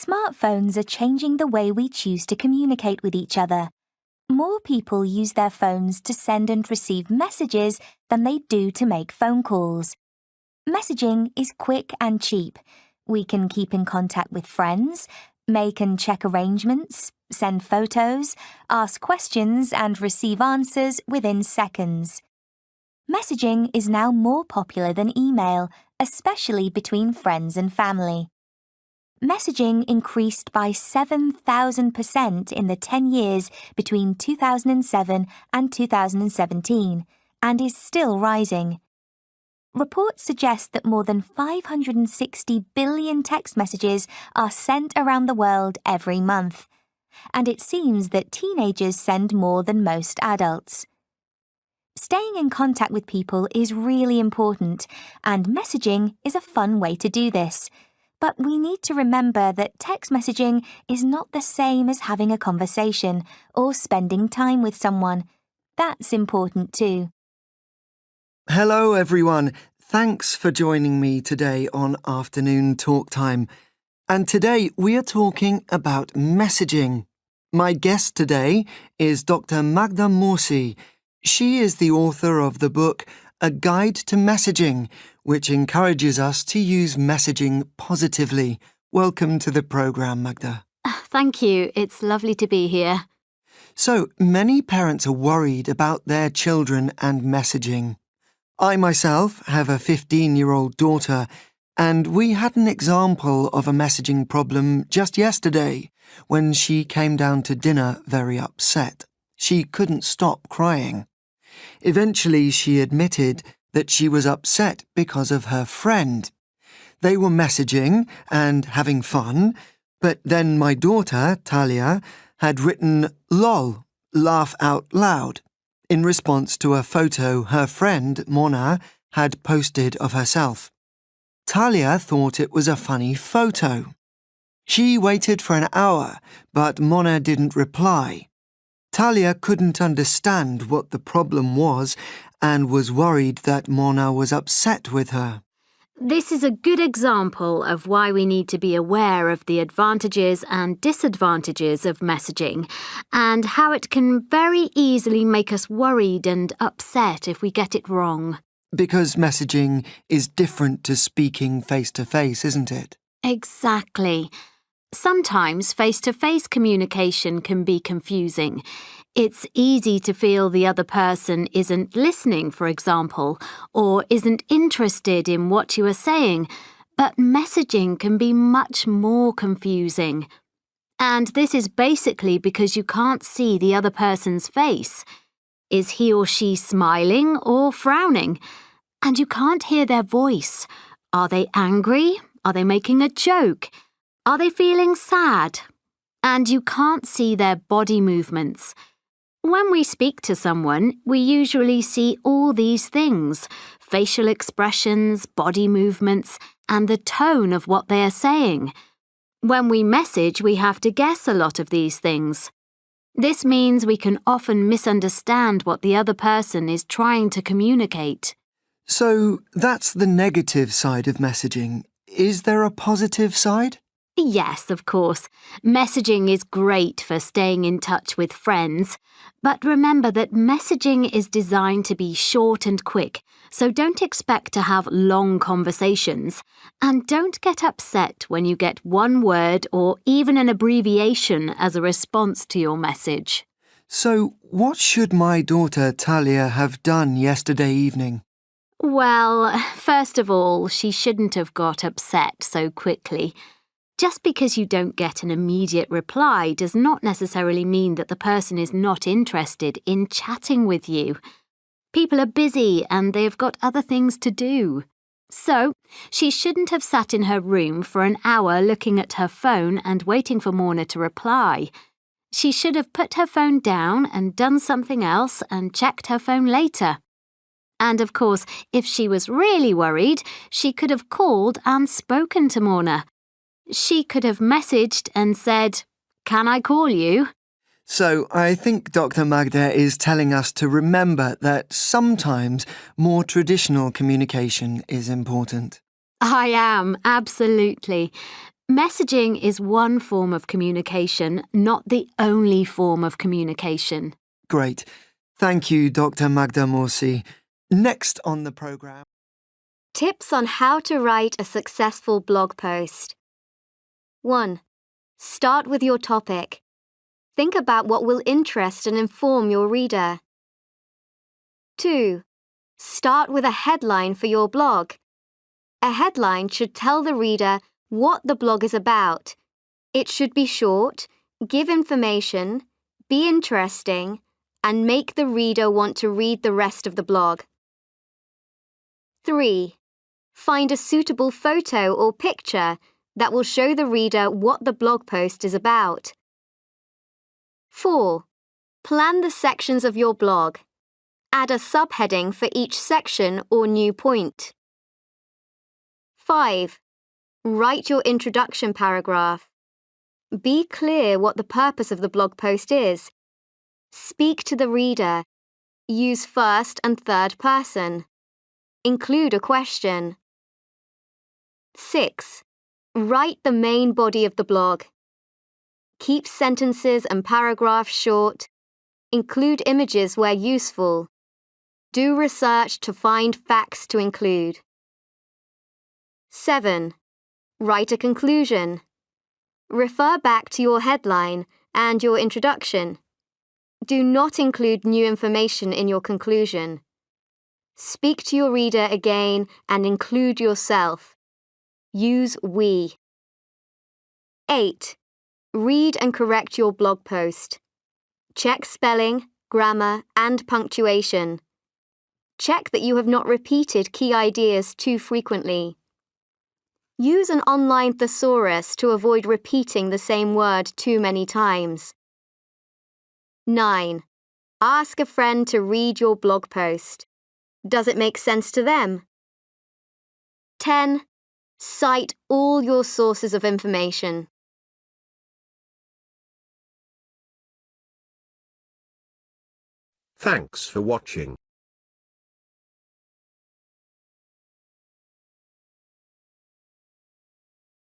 Smartphones are changing the way we choose to communicate with each other. More people use their phones to send and receive messages than they do to make phone calls. Messaging is quick and cheap. We can keep in contact with friends, make and check arrangements, send photos, ask questions and receive answers within seconds. Messaging is now more popular than email, especially between friends and family. Messaging increased by 7,000% in the 10 years between 2007 and 2017, and is still rising. Reports suggest that more than 560 billion text messages are sent around the world every month, and it seems that teenagers send more than most adults. Staying in contact with people is really important, and messaging is a fun way to do this. But we need to remember that text messaging is not the same as having a conversation or spending time with someone. That's important too. Hello everyone, thanks for joining me today on Afternoon Talk Time. And today we are talking about messaging. My guest today is Dr. Magda Morsi. She is the author of the book A Guide to Messaging, which encourages us to use messaging positively. Welcome to the programme, Magda. Thank you. It's lovely to be here. So, many parents are worried about their children and messaging. I myself have a 15-year-old daughter, and we had an example of a messaging problem just yesterday when she came down to dinner very upset. She couldn't stop crying. Eventually, she admitted that she was upset because of her friend. They were messaging and having fun, but then my daughter, Talia, had written LOL, laugh out loud, in response to a photo her friend, Mona, had posted of herself. Talia thought it was a funny photo. She waited for an hour, but Mona didn't reply. Talia couldn't understand what the problem was and was worried that Mona was upset with her. This is a good example of why we need to be aware of the advantages and disadvantages of messaging and how it can very easily make us worried and upset if we get it wrong. Because messaging is different to speaking face-to-face, isn't it? Exactly. Sometimes face-to-face communication can be confusing. It's easy to feel the other person isn't listening, for example, or isn't interested in what you are saying, but messaging can be much more confusing. And this is basically because you can't see the other person's face. Is he or she smiling or frowning? And you can't hear their voice. Are they angry? Are they making a joke? Are they feeling sad? And you can't see their body movements. When we speak to someone, we usually see all these things: facial expressions, body movements, and the tone of what they are saying. When we message, we have to guess a lot of these things. This means we can often misunderstand what the other person is trying to communicate. So that's the negative side of messaging. Is there a positive side? Yes, of course. Messaging is great for staying in touch with friends. But remember that messaging is designed to be short and quick, so don't expect to have long conversations. And don't get upset when you get one word or even an abbreviation as a response to your message. So what should my daughter Talia have done yesterday evening? Well, first of all, she shouldn't have got upset so quickly. Just because you don't get an immediate reply does not necessarily mean that the person is not interested in chatting with you. People are busy and they've got other things to do. So, she shouldn't have sat in her room for an hour looking at her phone and waiting for Mona to reply. She should have put her phone down and done something else and checked her phone later. And of course, if she was really worried, she could have called and spoken to Mona. She could have messaged and said, "Can I call you?" So I think Dr. Magda is telling us to remember that sometimes more traditional communication is important. I am, absolutely. Messaging is one form of communication, not the only form of communication. Great. Thank you, Dr. Magda Morsi. Next on the programme. Tips on how to write a successful blog post. 1. Start with your topic. Think about what will interest and inform your reader. 2. Start with a headline for your blog. A headline should tell the reader what the blog is about. It should be short, give information, be interesting, and make the reader want to read the rest of the blog. 3. Find a suitable photo or picture that will show the reader what the blog post is about. 4. Plan the sections of your blog. Add a subheading for each section or new point. 5. Write your introduction paragraph. Be clear what the purpose of the blog post is. Speak to the reader. Use first and third person. Include a question. 6. Write the main body of the blog. Keep sentences and paragraphs short. Include images where useful. Do research to find facts to include. 7. Write a conclusion. Refer back to your headline and your introduction. Do not include new information in your conclusion. Speak to your reader again and include yourself. Use we. 8. Read and correct your blog post. Check spelling, grammar, and punctuation. Check that you have not repeated key ideas too frequently. Use an online thesaurus to avoid repeating the same word too many times. 9. Ask a friend to read your blog post. Does it make sense to them? 10. Cite all your sources of information. Thanks for watching.